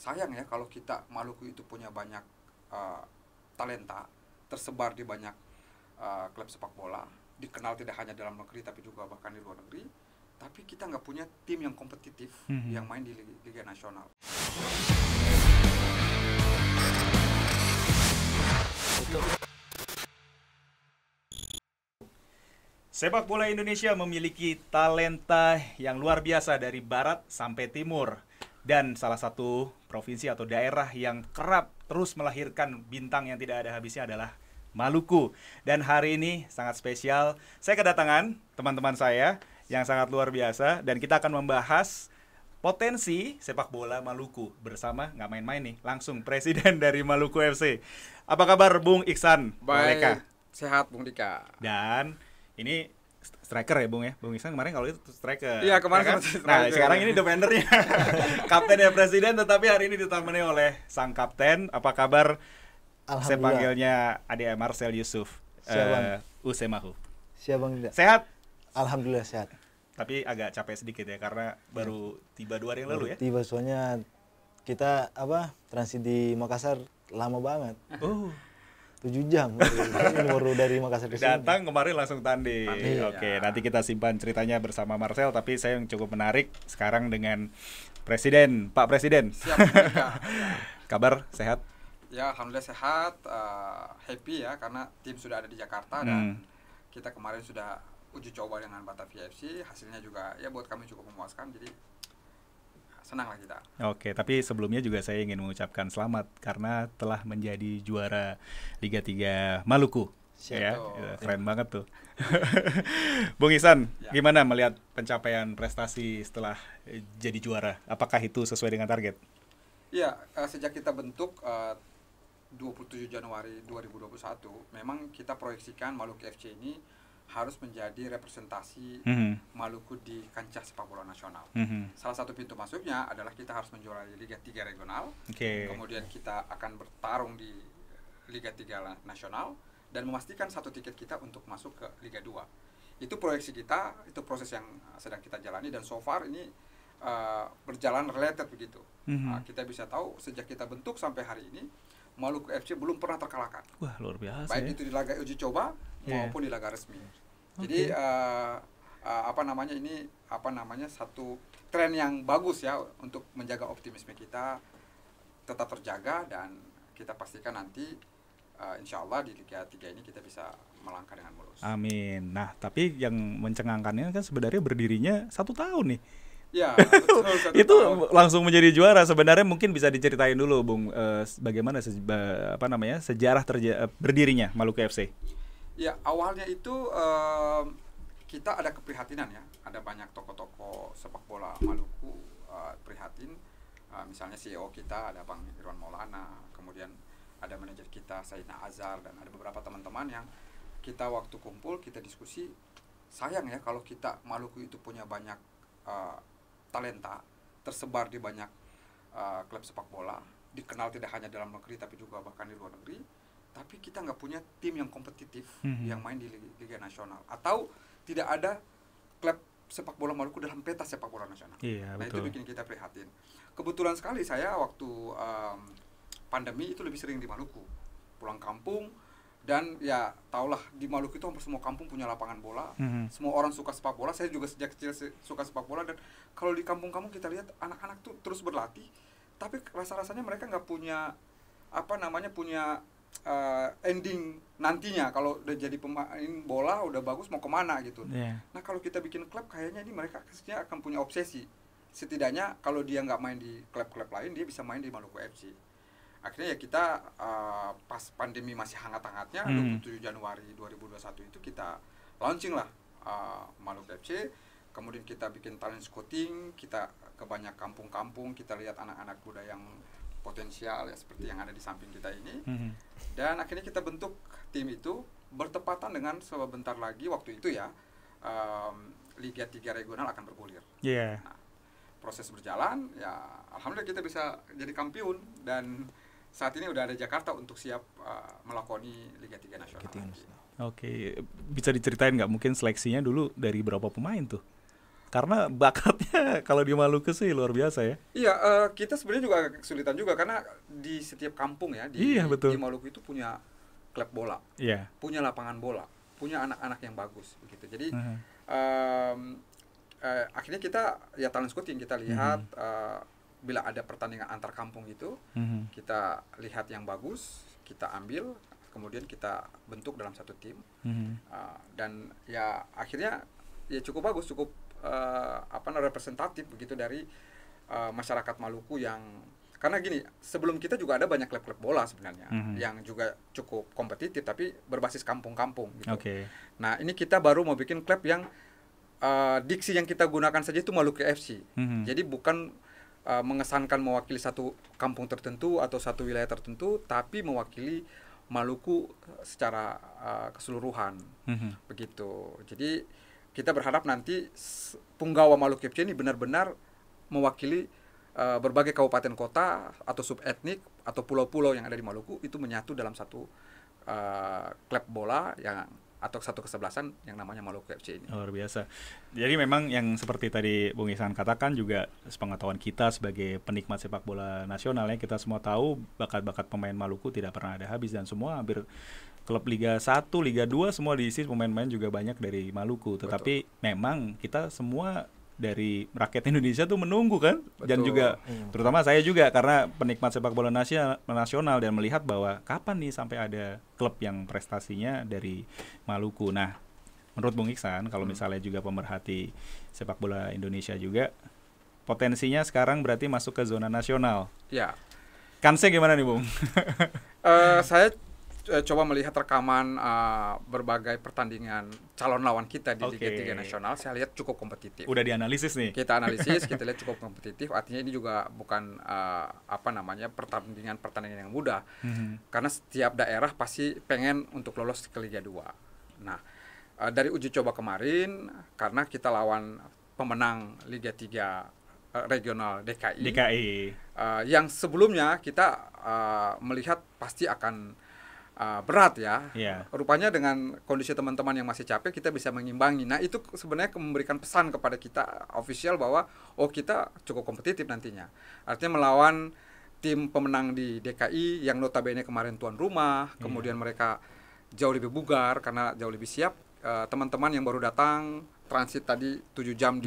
sayang ya kalau kita Maluku itu punya banyak uh, talenta tersebar di banyak klub sepak bola, dikenal tidak hanya dalam negeri tapi juga bahkan di luar negeri, tapi kita nggak punya tim yang kompetitif yang main di Liga Nasional. Sepak bola Indonesia memiliki talenta yang luar biasa dari barat sampai timur. Dan salah satu provinsi atau daerah yang kerap terus melahirkan bintang yang tidak ada habisnya adalah Maluku. Dan hari ini sangat spesial, saya kedatangan teman-teman saya yang sangat luar biasa. Dan kita akan membahas potensi sepak bola Maluku bersama, nggak main-main nih, langsung Presiden dari Maluku FC. Apa kabar Bung Iksan? Baik, sehat Bung Dika. Dan ini striker ya Bung ya? Bung Iksan kemarin kalau itu striker. Iya kemarin ya kan? striker. Nah sekarang ini defendernya. Kaptennya Presiden, tetapi hari ini ditemani oleh sang kapten. Apa kabar? Saya panggilnya Ade Marcel Yusuf Usemahu. Siap Bang Dida. Sehat? Alhamdulillah sehat. Tapi agak capek sedikit ya karena baru tiba 2 hari yang lalu ya? Tiba soalnya kita transit di Makassar lama banget. 7 jam baru dari Makassar ke sini. Datang kemarin langsung tanding. Oke, nanti kita simpan ceritanya bersama Marcel. Tapi saya yang cukup menarik sekarang dengan Presiden, Pak Presiden. Siap. Kabar sehat? Ya alhamdulillah sehat, happy ya karena tim sudah ada di Jakarta dan kita kemarin sudah uji coba dengan Batavia FC. Hasilnya juga ya buat kami cukup memuaskan. Jadi senang lah kita. Oke, tapi sebelumnya juga saya ingin mengucapkan selamat karena telah menjadi juara Liga 3 Maluku. Ya, keren banget tuh. Bung Iksan, gimana melihat pencapaian prestasi setelah jadi juara? Apakah itu sesuai dengan target? Iya, sejak kita bentuk 27 Januari 2021, memang kita proyeksikan Maluku FC ini harus menjadi representasi Maluku di kancah sepak bola nasional. Salah satu pintu masuknya adalah kita harus menjuarai Liga 3 regional. Kemudian kita akan bertarung di Liga 3 nasional dan memastikan satu tiket kita untuk masuk ke Liga 2. Itu proyeksi kita, itu proses yang sedang kita jalani dan so far ini berjalan related begitu. Kita bisa tahu sejak kita bentuk sampai hari ini Maluku FC belum pernah terkalahkan. Wah, luar biasa. Baik itu di laga uji coba maupun di laga resmi. Jadi ini satu tren yang bagus ya untuk menjaga optimisme kita tetap terjaga dan kita pastikan nanti insya Allah di Liga 3 ini kita bisa melangkah dengan mulus. Amin. Nah, tapi yang mencengangkannya kan sebenarnya berdirinya 1 tahun nih. Ya, betul, itu tahun. Langsung menjadi juara. Sebenarnya mungkin bisa diceritain dulu, Bung, bagaimana sejarah berdirinya Maluku FC. Ya, awalnya itu kita ada keprihatinan ya. Ada banyak tokoh-tokoh sepak bola Maluku prihatin. Misalnya CEO kita ada Bang Irwan Maulana, kemudian ada manajer kita Saidna Azhar dan ada beberapa teman-teman yang kita waktu kumpul kita diskusi, sayang ya kalau kita Maluku itu punya banyak talenta tersebar di banyak klub sepak bola, dikenal tidak hanya dalam negeri tapi juga bahkan di luar negeri, tapi kita nggak punya tim yang kompetitif yang main di Liga Nasional atau tidak ada klub sepak bola Maluku dalam peta sepak bola nasional. Iya, nah betul. itu bikin kita prihatin. Kebetulan sekali saya waktu pandemi itu lebih sering di Maluku, pulang kampung. Dan ya taulah di Maluku itu hampir semua kampung punya lapangan bola. Semua orang suka sepak bola. Saya juga sejak kecil suka sepak bola. Dan kalau di kampung-kampung kita lihat anak-anak tuh terus berlatih, tapi rasa-rasanya mereka nggak punya punya ending nantinya. Kalau udah jadi pemain bola udah bagus mau kemana gitu. Nah kalau kita bikin klub kayaknya ini mereka kesini akan punya obsesi. Setidaknya kalau dia nggak main di klub-klub lain, dia bisa main di Maluku FC. Akhirnya ya kita pas pandemi masih hangat-hangatnya 27 Januari 2021 itu kita launching lah Maluku FC. Kemudian kita bikin talent scouting, kita ke banyak kampung-kampung, kita lihat anak-anak muda yang potensial ya seperti yang ada di samping kita ini. Dan akhirnya kita bentuk tim itu bertepatan dengan sebentar lagi waktu itu ya Liga 3 regional akan bergulir. Nah, proses berjalan ya alhamdulillah kita bisa jadi kampiun dan saat ini udah ada Jakarta untuk siap melakoni Liga 3 nasional. Oke, bisa diceritain nggak mungkin seleksinya dulu dari berapa pemain tuh? Karena bakatnya kalau di Maluku sih luar biasa ya. Iya, kita sebenarnya juga agak kesulitan juga karena di setiap kampung ya Iya, betul. di Maluku itu punya klub bola, Iya. punya lapangan bola, punya anak-anak yang bagus begitu. Jadi akhirnya kita ya talent scouting, kita lihat bila ada pertandingan antar kampung gitu, kita lihat yang bagus, kita ambil, kemudian kita bentuk dalam satu tim, dan ya akhirnya ya cukup bagus, cukup representatif begitu dari masyarakat Maluku yang, karena gini, sebelum kita juga ada banyak klub-klub bola sebenarnya yang juga cukup kompetitif tapi berbasis kampung-kampung gitu. Nah ini kita baru mau bikin klub yang diksi yang kita gunakan saja itu Maluku FC. Jadi bukan mengesankan mewakili satu kampung tertentu atau satu wilayah tertentu, tapi mewakili Maluku secara keseluruhan begitu. Jadi kita berharap nanti Punggawa Maluku FC ini benar-benar mewakili berbagai kabupaten kota atau subetnik atau pulau-pulau yang ada di Maluku itu menyatu dalam satu klub bola yang atau satu kesebelasan yang namanya Maluku FC ini. Luar biasa. Jadi memang yang seperti tadi Bung Ihsan katakan juga sepengetahuan kita sebagai penikmat sepak bola nasional ya, kita semua tahu bakat-bakat pemain Maluku tidak pernah ada habis dan semua hampir klub Liga 1, Liga 2 semua diisi pemain-pemain juga banyak dari Maluku. Tetapi memang kita semua dari rakyat Indonesia tuh menunggu kan. Dan juga terutama saya juga karena penikmat sepak bola nasional dan melihat bahwa kapan nih sampai ada klub yang prestasinya dari Maluku. Nah, menurut Bung Ihsan kalau misalnya juga pemerhati sepak bola Indonesia juga potensinya sekarang berarti masuk ke zona nasional. Ya. Kansnya gimana nih, Bung? Saya coba melihat rekaman berbagai pertandingan calon lawan kita di Liga 3 Nasional, saya lihat cukup kompetitif. Udah dianalisis nih. Kita analisis, kita lihat cukup kompetitif. Artinya ini juga bukan pertandingan yang mudah. Karena setiap daerah pasti pengen untuk lolos ke Liga 2. Nah, dari uji coba kemarin karena kita lawan pemenang Liga 3 regional DKI. Yang sebelumnya kita melihat pasti akan berat ya. Rupanya dengan kondisi teman-teman yang masih capek kita bisa mengimbangi. Nah itu sebenarnya memberikan pesan kepada kita official bahwa kita cukup kompetitif nantinya. Artinya melawan tim pemenang di DKI yang notabene kemarin tuan rumah, kemudian mereka jauh lebih bugar karena jauh lebih siap. Teman-teman yang baru datang transit tadi 7 jam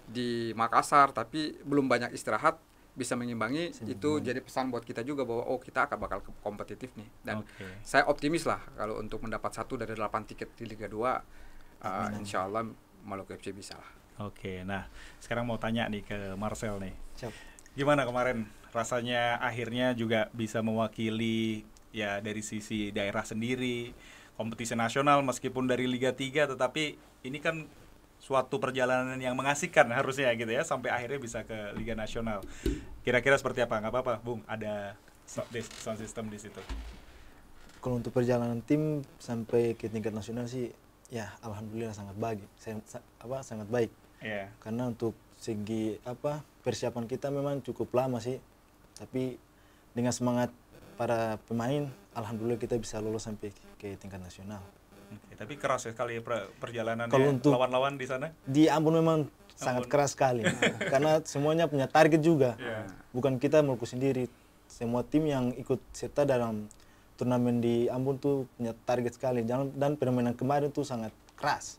di Makassar tapi belum banyak istirahat, bisa mengimbangi. Itu jadi pesan buat kita juga bahwa kita akan bakal kompetitif nih, dan saya optimis lah kalau untuk mendapat 1 dari 8 tiket di Liga 2 insya Allah Maluku FC bisa lah. Nah sekarang mau tanya nih ke Marcel nih. Siap. Gimana kemarin rasanya akhirnya juga bisa mewakili ya dari sisi daerah sendiri kompetisi nasional meskipun dari Liga 3, tetapi ini kan suatu perjalanan yang mengasihkan harusnya gitu ya, sampai akhirnya bisa ke Liga Nasional. Kira-kira seperti apa? Nggak apa-apa, Bung, ada sound system di situ. Kalau untuk perjalanan tim sampai ke tingkat nasional sih, ya alhamdulillah sangat baik. Sangat baik. Karena untuk segi persiapan kita memang cukup lama sih, tapi dengan semangat para pemain, alhamdulillah kita bisa lolos sampai ke tingkat nasional. Tapi keras sekali perjalanannya lawan-lawan di sana? Di Ambon memang sangat keras sekali. Karena semuanya punya target juga. Bukan kita Maluku sendiri. Semua tim yang ikut serta dalam turnamen di Ambon tuh punya target sekali. Dan permainan kemarin tuh sangat keras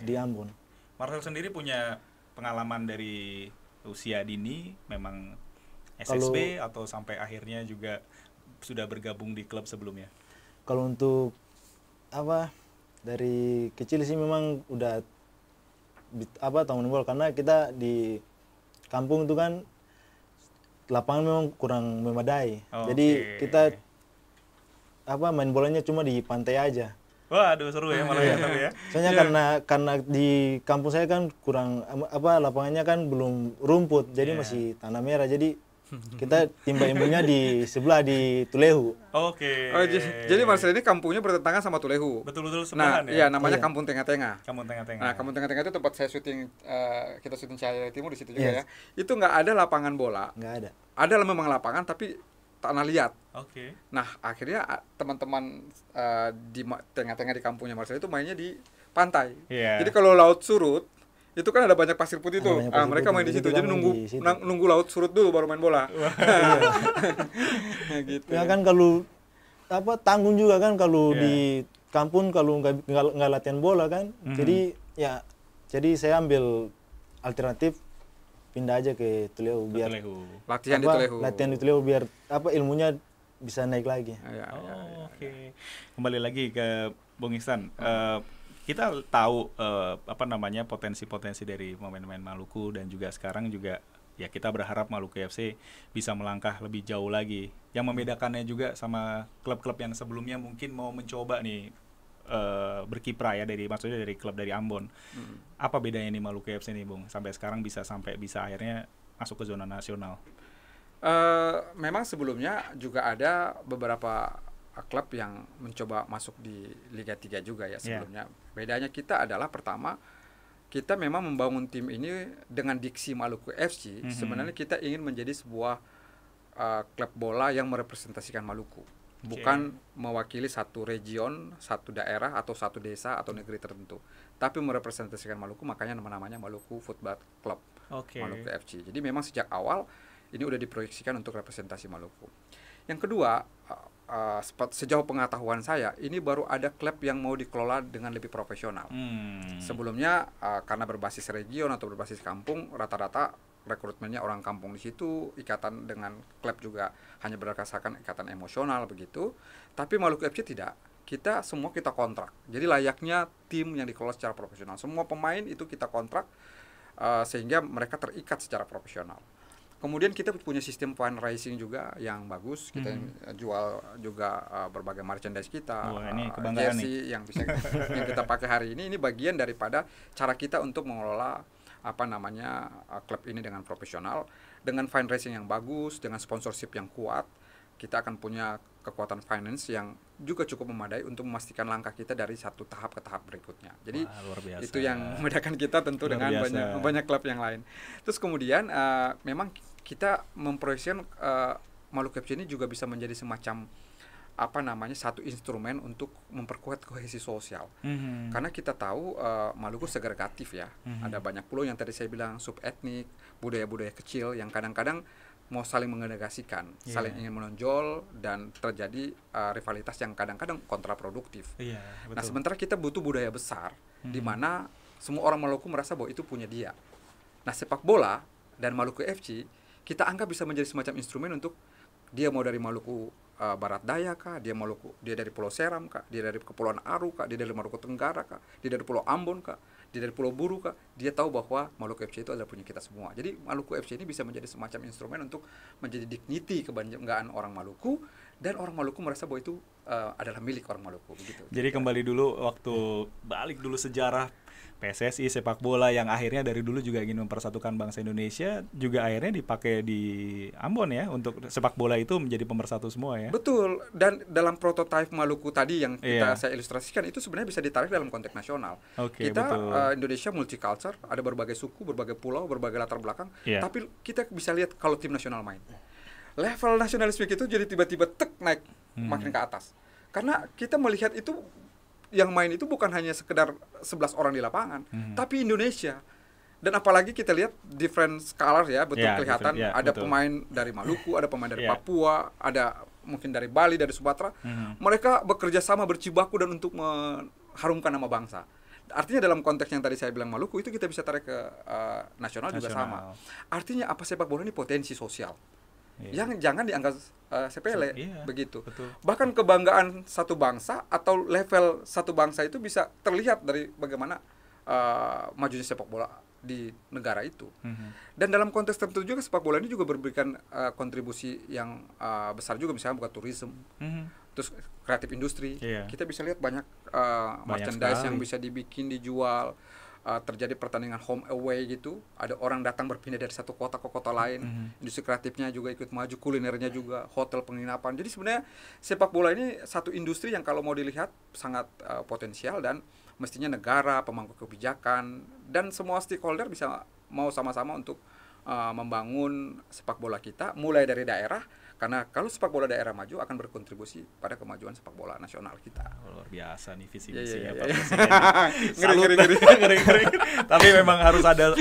di Ambon. Marcel sendiri punya pengalaman dari usia dini, memang SSB atau sampai akhirnya juga sudah bergabung di klub sebelumnya? Kalau untuk dari kecil sih memang udah tahun bola, karena kita di kampung itu kan lapangan memang kurang memadai. Jadi kita main bolanya cuma di pantai aja. Wah, aduh seru ya malah ya. Soalnya karena di kampung saya kan kurang lapangannya kan belum rumput, jadi masih tanah merah. Jadi kita timba imbunya di sebelah di Tulehu. Jadi Marcel ini kampungnya bertentangan sama Tulehu. Betul-betul sebelahan ya. Iya, namanya Kampung Tengah-Tengah. Nah, Kampung Tengah-Tengah itu tempat saya syuting, kita syuting Cahaya Timur di situ juga ya. Itu nggak ada lapangan bola. Nggak ada. Ada memang lapangan tapi tanah liat. Nah, akhirnya teman-teman di tengah-tengah di kampungnya Marcel itu mainnya di pantai. Jadi kalau laut surut itu kan ada banyak pasir putih tuh. Mereka main di situ. Jadi nunggu laut surut dulu baru main bola. Gitu. Ya kan kalau tanggung juga kan kalau di kampung kalau nggak latihan bola kan. Jadi saya ambil alternatif pindah aja ke Tuleu biar latihan di Tuleu. Latihan di Tuleu biar ilmunya bisa naik lagi. Oke. Kembali lagi ke Bung Ihsan. Kita tahu potensi-potensi dari pemain-pemain Maluku, dan juga sekarang juga ya kita berharap Maluku FC bisa melangkah lebih jauh lagi. Yang membedakannya juga sama klub-klub yang sebelumnya mungkin mau mencoba nih berkiprah ya maksudnya dari klub dari Ambon. Apa bedanya nih Maluku FC nih, Bung? Sampai sekarang bisa akhirnya masuk ke zona nasional. Memang sebelumnya juga ada beberapa klub yang mencoba masuk di Liga 3 juga ya sebelumnya. Bedanya kita adalah pertama, kita memang membangun tim ini dengan diksi Maluku FC. Sebenarnya kita ingin menjadi sebuah klub bola yang merepresentasikan Maluku. Bukan mewakili satu region, satu daerah, atau satu desa, atau negeri tertentu. Tapi merepresentasikan Maluku, makanya namanya Maluku Football Club, Maluku FC. Jadi memang sejak awal ini udah diproyeksikan untuk representasi Maluku. Yang kedua, sejauh pengetahuan saya, ini baru ada klub yang mau dikelola dengan lebih profesional. Sebelumnya karena berbasis region atau berbasis kampung, rata-rata rekrutmennya orang kampung di situ, ikatan dengan klub juga hanya berdasarkan ikatan emosional begitu. Tapi Maluku FC tidak. Kita kontrak. Jadi layaknya tim yang dikelola secara profesional. Semua pemain itu kita kontrak sehingga mereka terikat secara profesional. Kemudian kita punya sistem fundraising juga yang bagus. Kita jual juga berbagai merchandise kita, jersey yang bisa yang kita pakai hari ini bagian daripada cara kita untuk mengelola klub ini dengan profesional, dengan fundraising yang bagus, dengan sponsorship yang kuat. Kita akan punya kekuatan finance yang juga cukup memadai untuk memastikan langkah kita dari satu tahap ke tahap berikutnya. Jadi itu yang membedakan kita tentu dengan banyak klub yang lain. Terus kemudian memang kita memproyeksikan Maluku FC ini juga bisa menjadi semacam satu instrumen untuk memperkuat kohesi sosial. Karena kita tahu Maluku segregatif ya. Ada banyak pulau yang tadi saya bilang subetnik, budaya-budaya kecil yang kadang-kadang mau saling menegasikan, saling ingin menonjol, dan terjadi rivalitas yang kadang-kadang kontraproduktif. Nah, sementara kita butuh budaya besar di mana semua orang Maluku merasa bahwa itu punya dia. Nah, sepak bola dan Maluku FC kita anggap bisa menjadi semacam instrumen untuk dia mau dari Maluku Barat Daya kah, dia dari Pulau Seram kah, dia dari Kepulauan Aru kah, dia dari Maluku Tenggara kah, dia dari Pulau Ambon kah, dia dari Pulau Buru kah, dia tahu bahwa Maluku FC itu adalah punya kita semua. Jadi Maluku FC ini bisa menjadi semacam instrumen untuk menjadi dignity kebanggaan orang Maluku, dan orang Maluku merasa bahwa itu adalah milik orang Maluku begitu. Jadi kembali dulu balik dulu sejarah PSSI sepak bola yang akhirnya dari dulu juga ingin mempersatukan bangsa Indonesia, juga akhirnya dipakai di Ambon ya, untuk sepak bola itu menjadi pemersatu semua ya. Betul, dan dalam prototipe Maluku tadi yang saya ilustrasikan itu sebenarnya bisa ditarik dalam konteks nasional. Kita Indonesia multicultural, ada berbagai suku, berbagai pulau, berbagai latar belakang, tapi kita bisa lihat kalau tim nasional main, level nasionalisme itu jadi tiba-tiba naik makin ke atas. Karena kita melihat itu yang main itu bukan hanya sekedar 11 orang di lapangan, tapi Indonesia. Dan apalagi kita lihat different color ya, betul kelihatan ada pemain dari Maluku, ada pemain dari Papua, ada mungkin dari Bali, dari Sumatera. Mereka bekerja sama, berjibaku dan untuk mengharumkan nama bangsa. Artinya dalam konteks yang tadi saya bilang Maluku itu kita bisa tarik ke nasional juga sama. Artinya apa, sepak bola ini potensi sosial. Yang jangan dianggap sepele begitu. Betul. Bahkan kebanggaan satu bangsa atau level satu bangsa itu bisa terlihat dari bagaimana majunya sepak bola di negara itu. Dan dalam konteks tertentu juga sepak bola ini juga memberikan kontribusi yang besar juga, misalnya bukan tourism, terus kreatif industri. Kita bisa lihat banyak merchandise yang bisa dibikin, dijual. Terjadi pertandingan home away gitu, ada orang datang berpindah dari satu kota ke kota lain. Industri kreatifnya juga ikut maju, kulinernya juga, hotel, penginapan. Jadi sebenarnya sepak bola ini satu industri yang kalau mau dilihat sangat potensial, dan mestinya negara, pemangku kebijakan, dan semua stakeholder bisa mau sama-sama untuk membangun sepak bola kita mulai dari daerah. Karena kalau sepak bola daerah maju akan berkontribusi pada kemajuan sepak bola nasional kita. Luar biasa nih visi misinya Pak Presiden. Ngeri. Tapi memang harus ada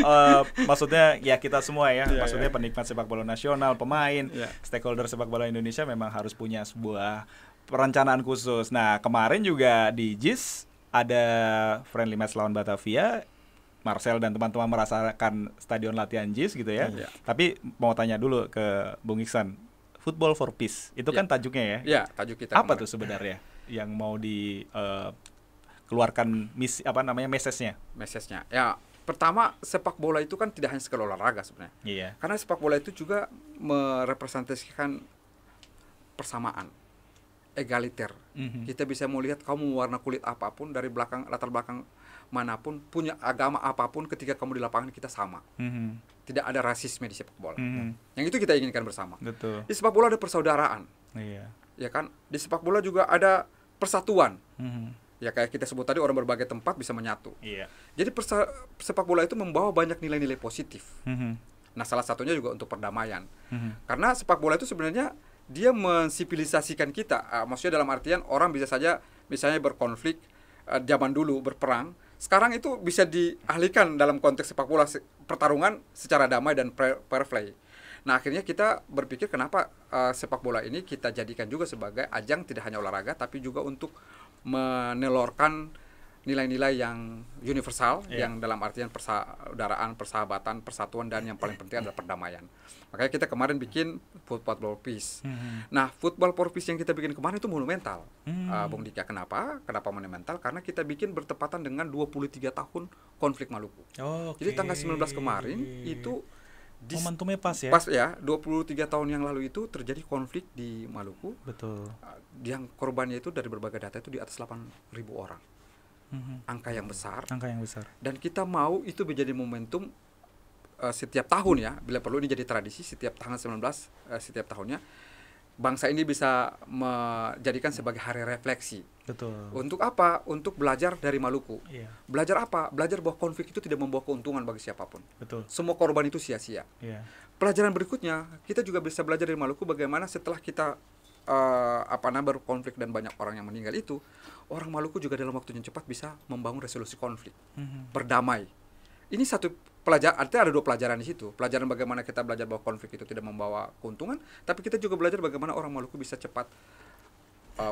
maksudnya ya kita semua ya, maksudnya penikmat sepak bola nasional, pemain, stakeholder sepak bola Indonesia memang harus punya sebuah perencanaan khusus. Nah, kemarin juga di JIS ada friendly match lawan Batavia. Marcel dan teman-teman merasakan stadion latihan JIS gitu ya. Tapi mau tanya dulu ke Bung Iksan. Football for Peace, itu kan tajuknya ya? Iya, tajuk kita. Apa tuh sebenarnya yang mau keluarkan message-nya? Message-nya, ya pertama sepak bola itu kan tidak hanya sekedar olahraga sebenarnya. Iya. Karena sepak bola itu juga merepresentasikan persamaan, egaliter. Kita bisa melihat kamu warna kulit apapun, dari latar belakang manapun, punya agama apapun, ketika kamu di lapangan kita sama. Tidak ada rasisme di sepak bola. Yang itu kita inginkan bersama. Betul. Di sepak bola ada persaudaraan. Iya. Ya kan? Di sepak bola juga ada persatuan. Ya kayak kita sebut tadi, orang berbagai tempat bisa menyatu. Iya. Jadi sepak bola itu membawa banyak nilai-nilai positif. Nah, salah satunya juga untuk perdamaian. Karena sepak bola itu sebenarnya dia mensivilisasikan kita. Maksudnya dalam artian orang bisa saja misalnya berkonflik zaman dulu berperang. Sekarang itu bisa dialihkan dalam konteks sepak bola, pertarungan secara damai dan fair play. Nah, akhirnya kita berpikir kenapa sepak bola ini kita jadikan juga sebagai ajang tidak hanya olahraga, tapi juga untuk menelorkan nilai-nilai yang universal, yang dalam artian persaudaraan, persahabatan, persatuan, dan yang paling penting adalah perdamaian. Makanya kita kemarin bikin Football for Peace. Nah, Football for Peace yang kita bikin kemarin itu monumental, Bung Dika. Kenapa monumental? Karena kita bikin bertepatan dengan 23 tahun konflik Maluku. Jadi tanggal 19 kemarin itu momentumnya pas ya? Pas ya, 23 tahun yang lalu itu terjadi konflik di Maluku. Betul. Yang korbannya itu dari berbagai data itu di atas 8.000 orang. Angka yang besar. Dan kita mau itu menjadi momentum setiap tahun ya, bila perlu ini jadi tradisi setiap tanggal 19 setiap tahunnya bangsa ini bisa menjadikan sebagai hari refleksi. Betul. Untuk apa? Untuk belajar dari Maluku. Iya. Belajar apa? Belajar bahwa konflik itu tidak membawa keuntungan bagi siapapun. Betul. Semua korban itu sia-sia. Iya. Pelajaran berikutnya, kita juga bisa belajar dari Maluku bagaimana setelah kita berkonflik dan banyak orang yang meninggal itu, orang Maluku juga dalam waktu yang cepat bisa membangun resolusi konflik, berdamai. Ini satu pelajaran, artinya ada dua pelajaran di situ. Pelajaran bagaimana kita belajar bahwa konflik itu tidak membawa keuntungan, tapi kita juga belajar bagaimana orang Maluku bisa cepat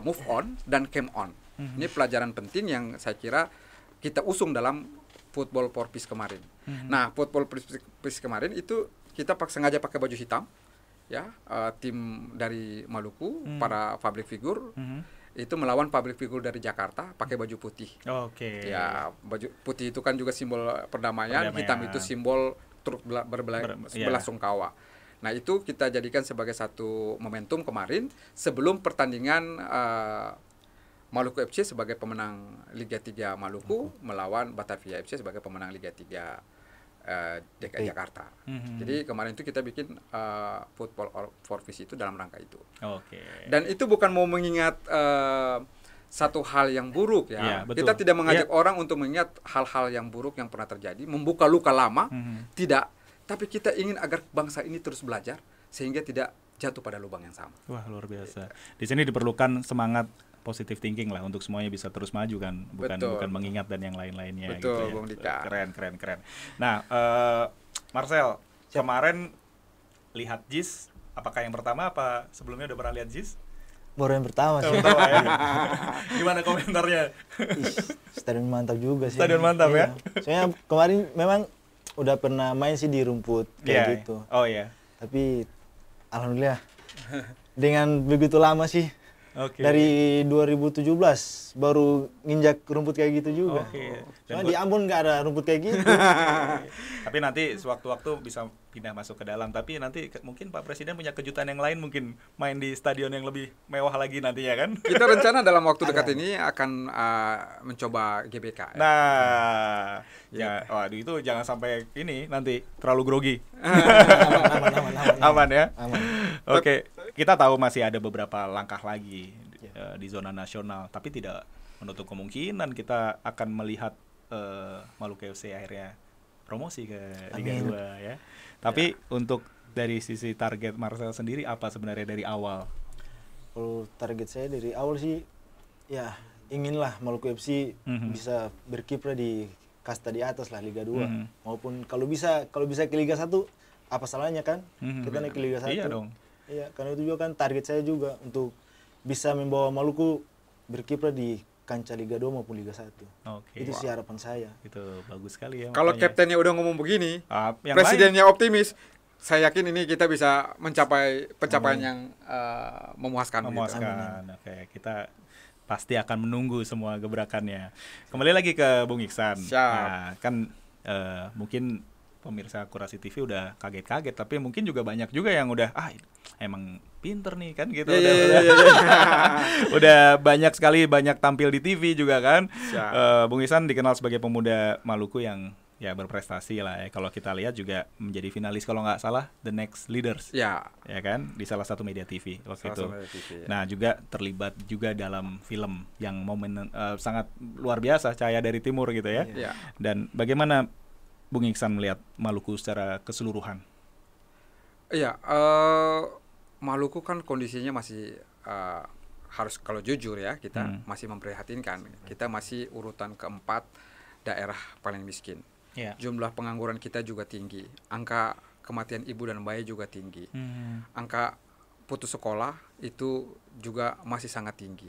move on dan came on. Ini pelajaran penting yang saya kira kita usung dalam Football for Peace kemarin. Nah, Football for Peace kemarin itu kita sengaja pakai baju hitam. Ya, tim dari Maluku, para public figure itu melawan public figure dari Jakarta pakai baju putih. Ya, baju putih itu kan juga simbol perdamaian. Hitam itu simbol turut berbelasungkawa. Nah, itu kita jadikan sebagai satu momentum kemarin sebelum pertandingan Maluku FC sebagai pemenang Liga 3 Maluku melawan Batavia FC sebagai pemenang Liga 3 DKI Jakarta. Jadi kemarin itu kita bikin Football for Peace itu dalam rangka itu. Dan itu bukan mau mengingat satu hal yang buruk ya. Kita tidak mengajak orang untuk mengingat hal-hal yang buruk yang pernah terjadi, membuka luka lama, tidak. Tapi kita ingin agar bangsa ini terus belajar sehingga tidak jatuh pada lubang yang sama. Wah, luar biasa. Di sini diperlukan semangat positive thinking lah untuk semuanya bisa terus maju kan, bukan mengingat dan yang lain-lainnya. Betul, gitu ya. Bung Dika. Keren. Nah, Marcel, kemarin lihat JIS, apakah yang pertama apa sebelumnya udah pernah lihat JIS? Baru yang pertama sih. Ya? Gimana komentarnya? Stadion mantap juga sih. Stadion mantap ya? Soalnya kemarin memang udah pernah main sih di rumput kayak gitu. Oh iya. Tapi alhamdulillah dengan begitu lama sih. Dari 2017 baru nginjak rumput kayak gitu juga. Soalnya di Ambon nggak ada rumput kayak gitu. Tapi nanti sewaktu-waktu bisa pindah masuk ke dalam. Tapi nanti mungkin Pak Presiden punya kejutan yang lain, mungkin main di stadion yang lebih mewah lagi nantinya kan? Kita rencana dalam waktu dekat ini akan mencoba GBK. Nah, ya, waduh itu jangan sampai ini nanti terlalu grogi. Aman ya. Oke. Kita tahu masih ada beberapa langkah lagi di zona nasional, tapi tidak menutup kemungkinan kita akan melihat Maluku FC akhirnya promosi ke Liga 2 ya. Tapi untuk Dari sisi target Marcel sendiri apa sebenarnya dari awal? Kalau target saya dari awal sih ya inginlah Maluku FC bisa berkiprah di kasta di atas lah, Liga 2. Maupun kalau bisa ke Liga 1 apa salahnya kan? Kita naik ke Liga 1. Iya dong. Iya, karena itu juga kan target saya juga untuk bisa membawa Maluku berkiprah di kancah Liga 2 maupun Liga 1. Itu sih harapan saya. Itu bagus sekali ya. Kalau kaptennya udah ngomong begini, yang presidennya optimis, saya yakin ini kita bisa mencapai pencapaian yang memuaskan. Memuaskan. Oke, kita pasti akan menunggu semua gebrakannya. Kembali lagi ke Bung Iksan. Nah, kan mungkin pemirsa Kurasi TV udah kaget-kaget, tapi mungkin juga banyak juga yang udah emang pinter nih kan gitu. Udah banyak sekali, banyak tampil di TV juga kan. Bung Iksan dikenal sebagai pemuda Maluku yang ya berprestasi lah ya. Kalau kita lihat juga menjadi finalis kalau nggak salah The Next Leaders. Ya kan, di salah satu media TV waktu itu. Nah, juga terlibat juga dalam film yang momen sangat luar biasa, Cahaya dari Timur gitu ya. Dan bagaimana Bung Iksan melihat Maluku secara keseluruhan? Iya, Maluku kan kondisinya masih harus, kalau jujur ya, kita masih memprihatinkan. Kita masih urutan keempat daerah paling miskin. Jumlah pengangguran kita juga tinggi. Angka kematian ibu dan bayi juga tinggi. Angka putus sekolah itu juga masih sangat tinggi.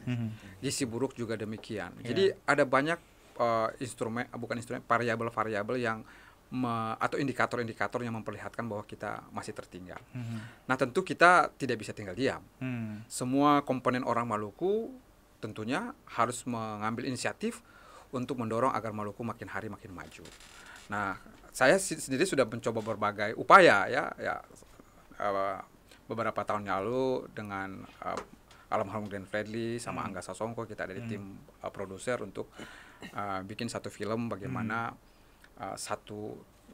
Gizi buruk juga demikian. Jadi ada banyak variabel-variabel yang atau indikator-indikator yang memperlihatkan bahwa kita masih tertinggal. Nah, tentu kita tidak bisa tinggal diam. Semua komponen orang Maluku tentunya harus mengambil inisiatif untuk mendorong agar Maluku makin hari makin maju. Nah, saya sendiri sudah mencoba berbagai upaya beberapa tahun lalu dengan almarhum Glenn Fredly sama Angga Sasongko, kita ada di tim produser untuk bikin satu film bagaimana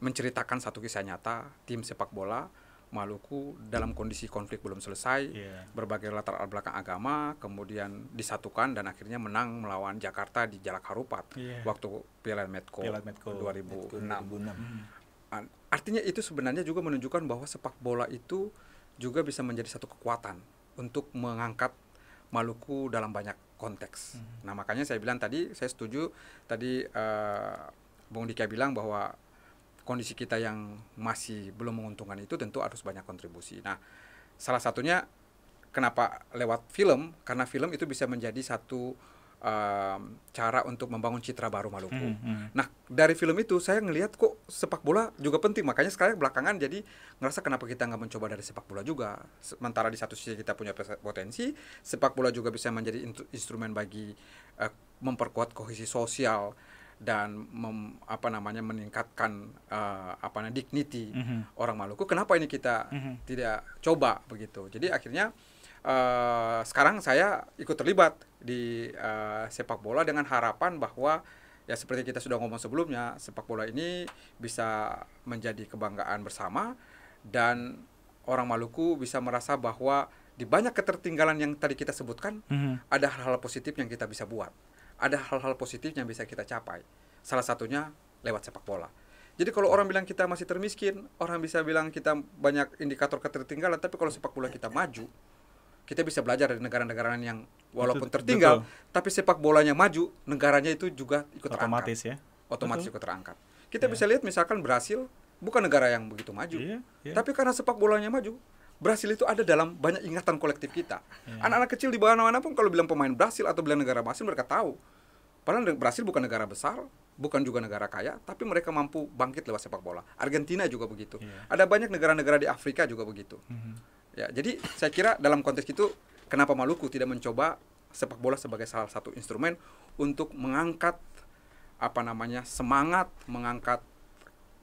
menceritakan satu kisah nyata tim sepak bola Maluku dalam kondisi konflik belum selesai, berbagai latar belakang agama, kemudian disatukan dan akhirnya menang melawan Jakarta di Jalak Harupat waktu Piala Medco 2006. Artinya itu sebenarnya juga menunjukkan bahwa sepak bola itu juga bisa menjadi satu kekuatan untuk mengangkat Maluku dalam banyak konteks. Nah, makanya saya bilang tadi, saya setuju tadi Bung Dika bilang bahwa kondisi kita yang masih belum menguntungkan itu tentu harus banyak kontribusi. Nah, salah satunya kenapa lewat film, karena film itu bisa menjadi satu cara untuk membangun citra baru Maluku. Nah, dari film itu saya ngelihat kok sepak bola juga penting. Makanya sekarang belakangan jadi ngerasa kenapa kita nggak mencoba dari sepak bola juga. Sementara di satu sisi kita punya potensi, sepak bola juga bisa menjadi instrumen bagi memperkuat kohesi sosial dan meningkatkan dignity orang Maluku. Kenapa ini kita tidak coba begitu? Jadi akhirnya sekarang saya ikut terlibat di sepak bola dengan harapan bahwa ya seperti kita sudah ngomong sebelumnya, sepak bola ini bisa menjadi kebanggaan bersama dan orang Maluku bisa merasa bahwa di banyak ketertinggalan yang tadi kita sebutkan ada hal-hal positif yang kita bisa buat. Ada hal-hal positif yang bisa kita capai. Salah satunya lewat sepak bola. Jadi kalau orang bilang kita masih termiskin, orang bisa bilang kita banyak indikator ketertinggalan, tapi kalau sepak bola kita maju, kita bisa belajar dari negara-negara yang walaupun tertinggal, tapi sepak bolanya maju, negaranya itu juga ikut otomatis terangkat. Otomatis ikut terangkat. Kita bisa lihat misalkan Brasil, bukan negara yang begitu maju, tapi karena sepak bolanya maju, Brasil itu ada dalam banyak ingatan kolektif kita. Anak-anak kecil di bawah mana pun kalau bilang pemain Brasil atau bilang negara Brasil, mereka tahu. Padahal Brasil bukan negara besar, bukan juga negara kaya, tapi mereka mampu bangkit lewat sepak bola. Argentina juga begitu. Ada banyak negara-negara di Afrika juga begitu. Ya, jadi saya kira dalam konteks itu, kenapa Maluku tidak mencoba sepak bola sebagai salah satu instrumen untuk mengangkat semangat, mengangkat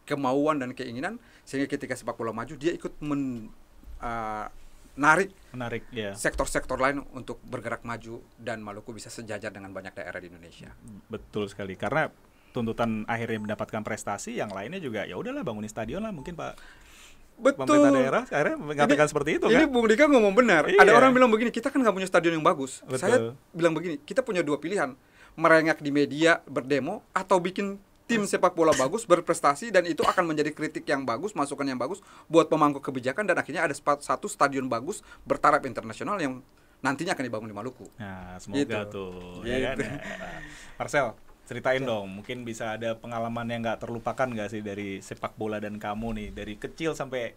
kemauan dan keinginan, sehingga ketika sepak bola maju dia ikut menarik sektor-sektor lain untuk bergerak maju dan Maluku bisa sejajar dengan banyak daerah di Indonesia. Betul sekali, karena tuntutan akhirnya mendapatkan prestasi, yang lainnya juga ya udahlah bangunin stadion lah mungkin Pak. Betul. Pemerintah daerah akhirnya mengatakan seperti itu kan. Ini Bung Dika ngomong benar. Ada orang bilang begini, kita kan nggak punya stadion yang bagus. Betul. Saya bilang begini, kita punya dua pilihan, merengek di media berdemo atau bikin tim sepak bola bagus berprestasi, dan itu akan menjadi kritik yang bagus, masukan yang bagus buat pemangku kebijakan, dan akhirnya ada satu stadion bagus bertaraf internasional yang nantinya akan dibangun di Maluku. Nah, semoga gitu. tuh. Ya kan? Marcel, ceritain dong, mungkin bisa ada pengalaman yang nggak terlupakan nggak sih dari sepak bola dan kamu nih, dari kecil sampai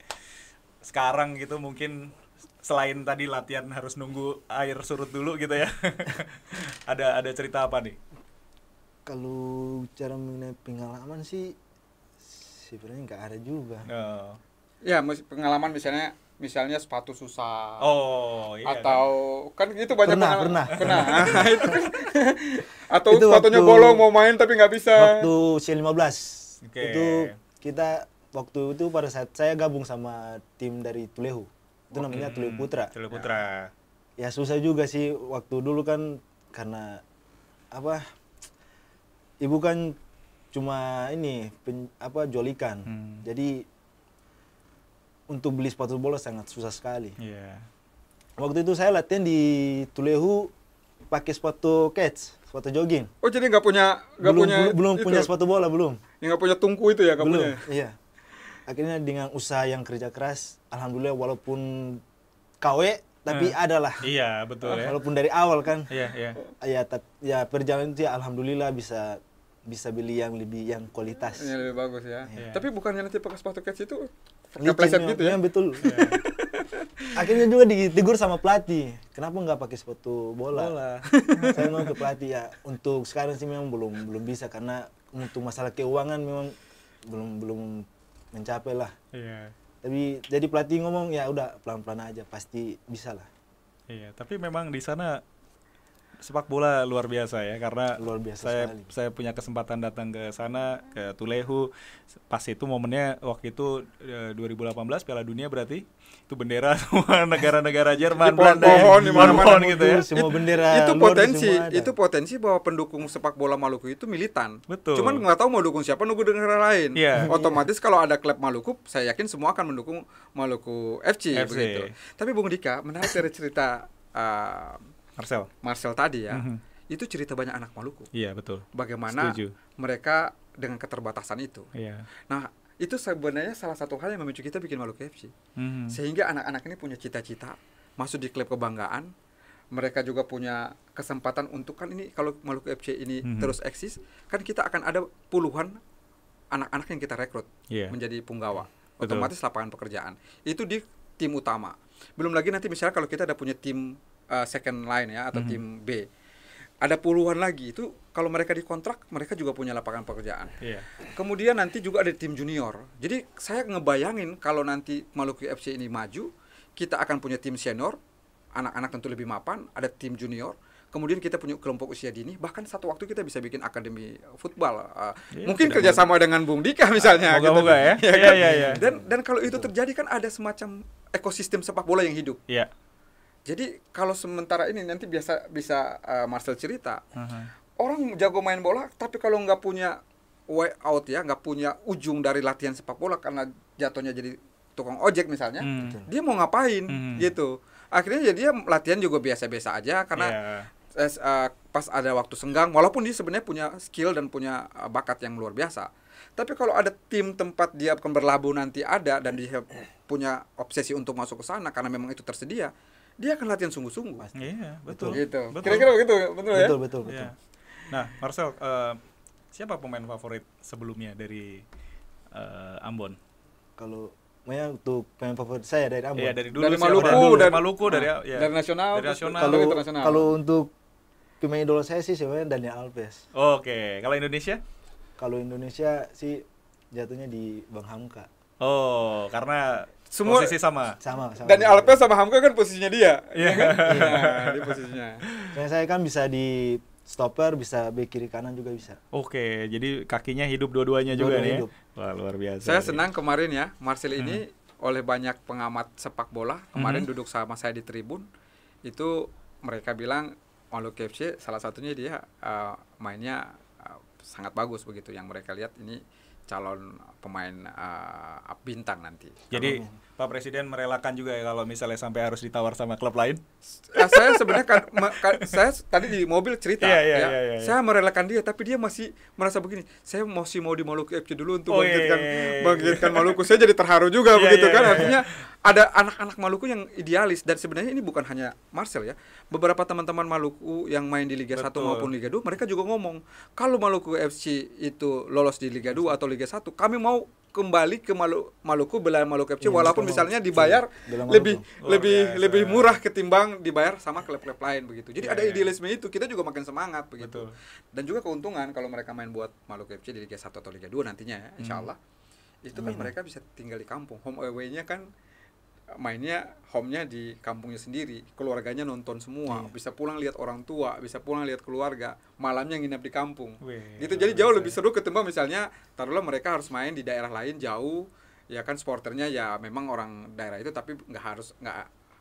sekarang gitu, mungkin selain tadi latihan harus nunggu air surut dulu gitu ya. ada cerita apa nih? Kalau cara mengenai pengalaman sih sebenarnya nggak ada juga. Oh. Ya, pengalaman misalnya sepatu susah. Oh, iya. Atau kan itu banyak pernah. Itu kan. Atau itu sepatunya bolong mau main tapi nggak bisa. Waktu C15. Okay. Itu kita waktu itu pada saat saya gabung sama tim dari Tulehu. Itu namanya Tulehu Putra. Tulehu Putra. Ya susah juga sih waktu dulu kan, karena apa? Ibu kan cuma ini jual ikan. Jadi untuk beli sepatu bola sangat susah sekali. Yeah. Waktu itu saya latihan di Tulehu pakai sepatu kets, sepatu jogging. Oh, jadi belum punya sepatu bola, belum. Yang nggak punya tungku itu ya, belum. punya. Iya. Akhirnya dengan usaha yang kerja keras, alhamdulillah walaupun KW tapi adalah. Iya, betul ya. Walaupun dari awal kan. Iya, iya. Ya perjalanan itu ya alhamdulillah bisa beli yang kualitas. Yang lebih bagus ya. Iya. Tapi bukannya nanti pakai sepatu kets itu Licin, kepleset gitu ya? Betul. Akhirnya juga ditegur sama pelatih, kenapa nggak pakai sepatu bola? Saya mau ke pelatih, ya untuk sekarang sih memang belum bisa, karena untuk masalah keuangan memang belum mencapai lah. Iya. Tapi jadi pelatih ngomong ya udah pelan-pelan aja, pasti bisa lah. Iya, tapi memang di sana sepak bola luar biasa ya, karena Luar biasa sekali. saya punya kesempatan datang ke sana, ke Tulehu. Pas itu momennya waktu itu 2018 Piala Dunia, berarti itu bendera semua negara-negara Jerman, Belanda, pohon di mana-mana gitu ya. Semua bendera itu luar potensi, semua ada. itu potensi bahwa pendukung sepak bola Maluku itu militan. Betul. Cuman nggak tahu mau dukung siapa, nunggu negara lain. Iya. Otomatis kalau ada klub Maluku, saya yakin semua akan mendukung Maluku FC. Begitu. Tapi Bung Dika, menarik dari cerita Marcel tadi ya. Itu cerita banyak anak Maluku. Iya, betul. Bagaimana Setuju. mereka dengan keterbatasan itu. Iya. Nah, itu sebenarnya salah satu hal yang memicu kita bikin Maluku FC. Sehingga anak-anak ini punya cita-cita masuk di klub kebanggaan. Mereka juga punya kesempatan untuk, kan ini kalau Maluku FC ini terus eksis, kan kita akan ada puluhan anak-anak yang kita rekrut menjadi punggawa. Otomatis lapangan pekerjaan. Itu di tim utama. Belum lagi nanti misalnya kalau kita ada punya tim second line ya, atau tim B, ada puluhan lagi. Itu kalau mereka dikontrak, mereka juga punya lapangan pekerjaan. Kemudian nanti juga ada tim junior. Jadi saya ngebayangin kalau nanti Maluku FC ini maju, kita akan punya tim senior, anak-anak tentu lebih mapan, ada tim junior, kemudian kita punya kelompok usia dini, bahkan satu waktu kita bisa bikin akademi football. Mungkin kerjasama dengan Bung Dika misalnya. Moga-moga ya. Iya. Dan kalau itu terjadi kan ada semacam ekosistem sepak bola yang hidup. Iya. Jadi kalau sementara ini nanti bisa Marcel cerita, orang jago main bola, tapi kalau nggak punya way out ya, nggak punya ujung dari latihan sepak bola karena jatuhnya jadi tukang ojek misalnya, dia mau ngapain gitu. Akhirnya jadi dia latihan juga biasa-biasa aja karena pas ada waktu senggang, walaupun dia sebenarnya punya skill dan punya bakat yang luar biasa. Tapi kalau ada tim tempat dia akan berlabuh nanti ada, dan dia punya obsesi untuk masuk ke sana karena memang itu tersedia, dia akan latihan sungguh-sungguh. Iya, betul. Gitu. Betul. Kira-kira begitu, betul ya? Betul. Iya. Nah, Marcel, siapa pemain favorit sebelumnya dari Ambon? Kalau untuk pemain favorit saya dari Ambon. Iya, dari dulu. Dari Maluku, dari nasional. Dari nasional. Kalau internasional. Kalau untuk pemain idola saya sih sebenarnya Daniel Alves. Oke, kalau Indonesia? Kalau Indonesia sih jatuhnya di Bang Hamka. Oh, karena semua posisi sama. Daniel Alves sama Hamka kan posisinya dia. Iya. Di posisinya. Saya kan bisa di stopper, bisa bek kiri kanan juga bisa. Oke, jadi kakinya hidup dua-duanya juga nih. Hidup. Wah, luar biasa. Saya senang kemarin ya, Marcel ini oleh banyak pengamat sepak bola kemarin duduk sama saya di tribun, itu mereka bilang Maluku FC salah satunya dia mainnya sangat bagus begitu, yang mereka lihat ini calon pemain bintang nanti. Jadi Pak Presiden merelakan juga ya kalau misalnya sampai harus ditawar sama klub lain? Saya sebenarnya saya tadi di mobil cerita saya merelakan dia, tapi dia masih merasa begini, saya masih mau di Maluku FC dulu untuk bangkitkan Maluku. Saya jadi terharu juga begitu kan. Artinya ada anak-anak Maluku yang idealis, dan sebenarnya ini bukan hanya Marcel ya. Beberapa teman-teman Maluku yang main di Liga 1 maupun Liga 2, mereka juga ngomong, kalau Maluku FC itu lolos di Liga 2 atau Liga 1, kami mau kembali ke Maluku, bela Maluku FC, walaupun misalnya dibayar lebih murah ketimbang dibayar sama klub-klub lain begitu. Jadi ada idealisme itu, kita juga makin semangat begitu. Dan juga keuntungan kalau mereka main buat Maluku FC di Liga 1 atau Liga 2 nantinya ya, insyaallah. Itu kan mereka bisa tinggal di kampung. Home away-nya kan mainnya home-nya di kampungnya sendiri, keluarganya nonton semua, bisa pulang lihat orang tua, bisa pulang lihat keluarga, malamnya nginap di kampung. Gitu. Jadi jauh lebih seru ketimbang misalnya taruhlah mereka harus main di daerah lain jauh, ya kan supporternya ya memang orang daerah itu, tapi nggak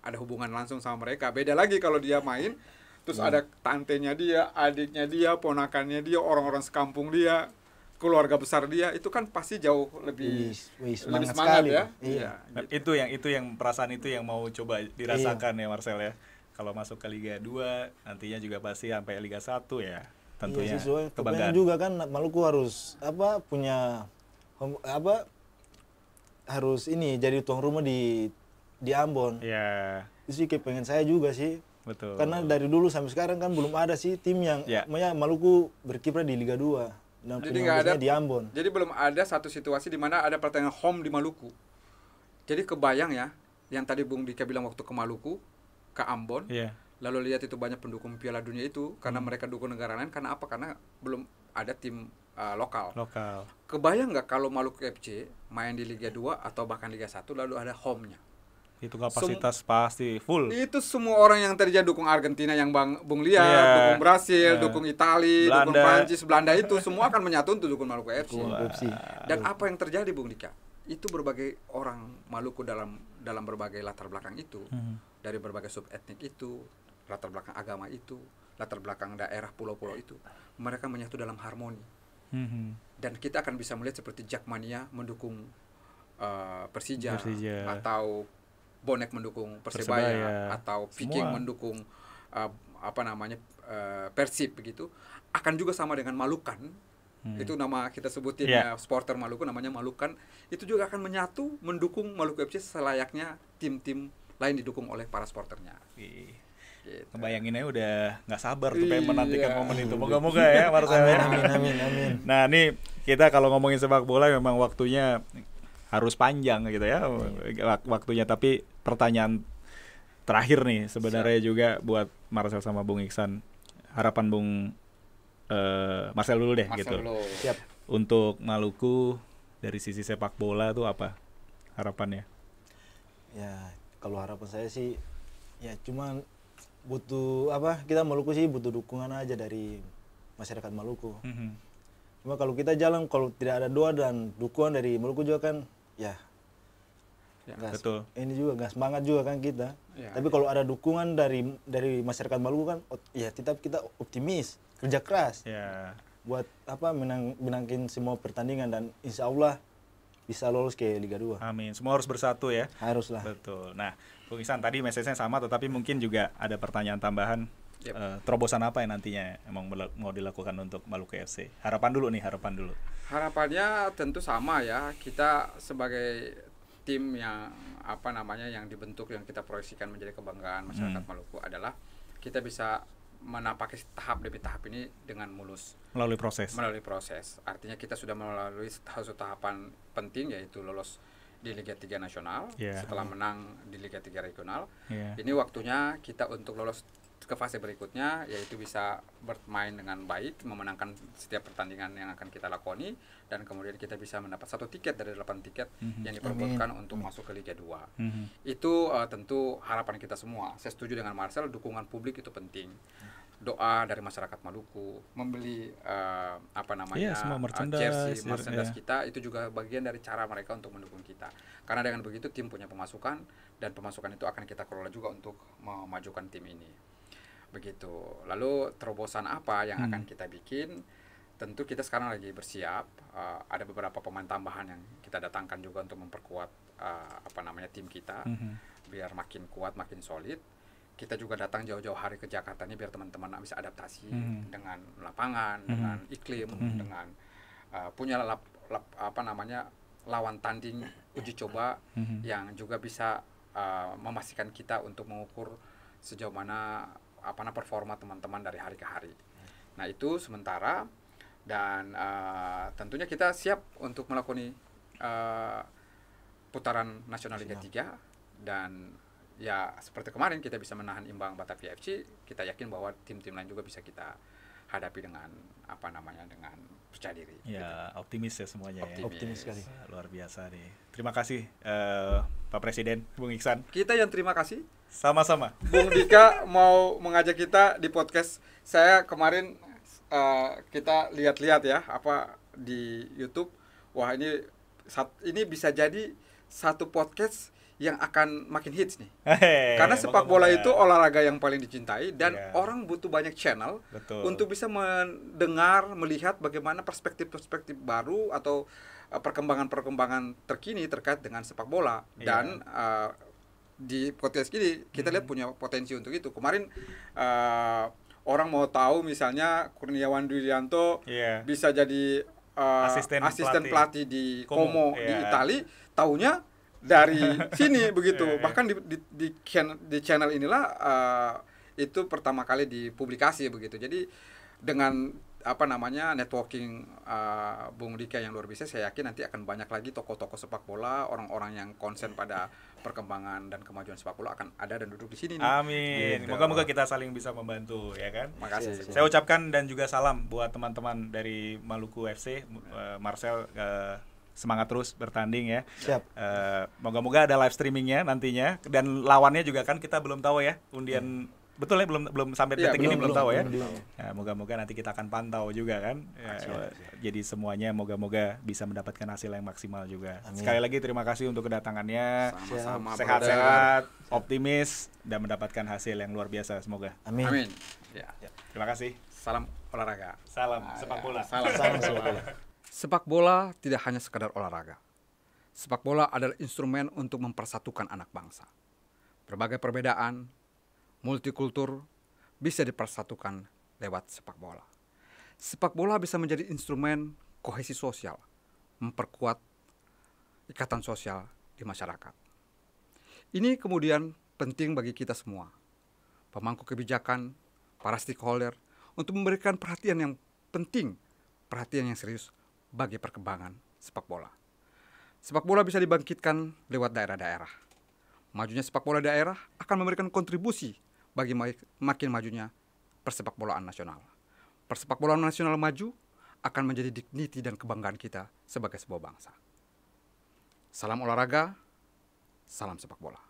ada hubungan langsung sama mereka. Beda lagi kalau dia main terus ada tantenya dia, adiknya dia, ponakannya dia, orang-orang sekampung dia, keluarga besar dia, itu kan pasti jauh lebih semangat ya. Iya. Nah, itu yang perasaan itu yang mau coba dirasakan ya Marcel ya. Kalau masuk ke Liga 2 nantinya juga pasti sampai Liga 1 ya. Tentunya kebanggaan juga kan. Maluku harus punya harus jadi tuan rumah di Ambon. Iya. Itu sih pengen saya juga sih. Betul. Karena dari dulu sampai sekarang kan belum ada sih tim yang Maluku berkiprah di Liga 2. Jadi nggak ada di Ambon. Jadi belum ada satu situasi di mana ada pertandingan home di Maluku. Jadi kebayang ya, yang tadi Bung Dika bilang waktu ke Maluku, ke Ambon, lalu lihat itu banyak pendukung Piala Dunia itu karena mereka dukung negara lain. Karena apa? Karena belum ada tim lokal. Kebayang nggak kalau Maluku FC main di Liga 2 atau bahkan Liga 1 lalu ada home-nya? Itu kapasitas pasti full. Itu semua orang yang tadinya dukung Argentina yang Bung lihat, dukung Brasil, dukung Itali, dukung Prancis, Belanda, itu semua akan menyatu untuk dukung Maluku FC. Dan apa yang terjadi Bung Dika? Itu berbagai orang Maluku dalam berbagai latar belakang itu, dari berbagai sub etnik itu, latar belakang agama itu, latar belakang daerah pulau-pulau itu, mereka menyatu dalam harmoni. Dan kita akan bisa melihat seperti Jackmania mendukung Persija atau Bonek mendukung Persebaya atau Viking mendukung Persib begitu, akan juga sama dengan Malukan. Itu nama kita sebutin supporter Maluku namanya Malukan, itu juga akan menyatu mendukung Maluku FC selayaknya tim-tim lain didukung oleh para supporternya. Gitu. Ngebayanginnya udah nggak sabar tuh pengen menantikan momen itu. Moga-moga ya Marcel. Amin. Nah ini kita kalau ngomongin sepak bola memang waktunya harus panjang gitu ya waktunya, tapi pertanyaan terakhir nih sebenarnya juga buat Marcel sama Bung Iksan, harapan Bung Marcel dulu deh gitu. Siap. Untuk Maluku dari sisi sepak bola tuh apa harapannya? Ya kalau harapan saya sih ya cuman butuh kita Maluku sih butuh dukungan aja dari masyarakat Maluku. Cuma kalau kita jalan, kalau tidak ada doa dan dukungan dari Maluku juga kan betul. Ini juga nggak semangat juga kan kita. Tapi kalau ada dukungan dari masyarakat Maluku kan tetap kita optimis, kerja keras. Buat menangin semua pertandingan dan insya Allah bisa lolos ke Liga 2. Amin. Semua harus bersatu ya. Haruslah. Betul. Nah, Bung Iksan tadi message-nya sama, tetapi mungkin juga ada pertanyaan tambahan. Terobosan apa yang nantinya emang mau dilakukan untuk Maluku FC? Harapan dulu. Harapannya tentu sama ya. Kita sebagai tim yang yang dibentuk, yang kita proyeksikan menjadi kebanggaan masyarakat Maluku adalah kita bisa menapaki tahap demi tahap ini dengan mulus. Melalui proses. Artinya kita sudah melalui satu tahapan penting, yaitu lolos di Liga 3 Nasional setelah menang di Liga 3 Regional. Ini waktunya kita untuk lolos ke fase berikutnya, yaitu bisa bermain dengan baik, memenangkan setiap pertandingan yang akan kita lakoni, dan kemudian kita bisa mendapat 1 tiket dari 8 tiket yang diperebutkan untuk masuk ke Liga 2. Itu tentu harapan kita semua. Saya setuju dengan Marcel, dukungan publik itu penting. Doa dari masyarakat Maluku, membeli merchandise kita, itu juga bagian dari cara mereka untuk mendukung kita. Karena dengan begitu tim punya pemasukan, dan pemasukan itu akan kita kelola juga untuk memajukan tim ini. Begitu. Lalu terobosan apa yang akan kita bikin? tentu kita sekarang lagi bersiap, ada beberapa pemain tambahan yang kita datangkan juga untuk memperkuat tim kita, biar makin kuat, makin solid. Kita juga datang jauh-jauh hari ke Jakarta ini biar teman-teman bisa adaptasi dengan lapangan, dengan iklim, dengan punya lawan tanding uji coba yang juga bisa memastikan kita untuk mengukur sejauh mana performa teman-teman dari hari ke hari. Nah itu sementara, dan tentunya kita siap untuk melakukan putaran nasional Liga 3, dan ya seperti kemarin kita bisa menahan imbang Batavia FC, kita yakin bahwa tim-tim lain juga bisa kita hadapi dengan dengan percaya diri. Ya, gitu. Optimis ya semuanya. Optimis sekali. Luar biasa nih. Terima kasih Pak Presiden, Bung Iksan. Kita yang terima kasih. Sama-sama. Bung Dika mau mengajak kita di podcast. Saya kemarin kita lihat-lihat ya di YouTube. Wah, ini bisa jadi satu podcast yang akan makin hits nih. Karena sepak bola itu olahraga yang paling dicintai, dan orang butuh banyak channel untuk bisa mendengar, melihat bagaimana perspektif-perspektif baru atau perkembangan-perkembangan terkini terkait dengan sepak bola. Dan di podcast ini kita lihat punya potensi untuk itu. Kemarin orang mau tahu misalnya Kurniawan Dwilianto bisa jadi asisten pelatih di Como di Italia, taunya dari sini begitu. Bahkan di channel inilah itu pertama kali dipublikasi begitu. Jadi dengan networking Bung Dika yang luar biasa, saya yakin nanti akan banyak lagi tokoh-tokoh sepak bola, orang-orang yang konsen pada perkembangan dan kemajuan sepak bola akan ada dan duduk di sini nih. Amin. Gitu. Moga-moga kita saling bisa membantu, ya kan? Makasih. Saya ucapkan dan juga salam buat teman-teman dari Maluku FC, Marcel, semangat terus bertanding ya. Siap. Moga-moga ada live streamingnya nantinya, dan lawannya juga kan kita belum tahu ya, undian betul ya, belum sampai detik ini belum tahu ya. Nah, moga-moga nanti kita akan pantau juga kan. Jadi semuanya moga-moga bisa mendapatkan hasil yang maksimal juga. Amin. Sekali lagi terima kasih untuk kedatangannya. Sama-sama. Sehat-sehat, optimis, dan mendapatkan hasil yang luar biasa semoga. Amin. Ya. Terima kasih. Salam olahraga. Salam sepak bola. Salam sepak bola. Sepak bola tidak hanya sekadar olahraga. Sepak bola adalah instrumen untuk mempersatukan anak bangsa. Berbagai perbedaan, multikultur bisa dipersatukan lewat sepak bola. Sepak bola bisa menjadi instrumen kohesi sosial, memperkuat ikatan sosial di masyarakat. Ini kemudian penting bagi kita semua, pemangku kebijakan, para stakeholder, untuk memberikan perhatian yang penting, perhatian yang serius bagi perkembangan sepak bola. Sepak bola bisa dibangkitkan lewat daerah-daerah. Majunya sepak bola daerah akan memberikan kontribusi bagi makin majunya persepak bolaan nasional. Persepak bolaan nasional maju akan menjadi dignity dan kebanggaan kita sebagai sebuah bangsa. Salam olahraga, salam sepak bola.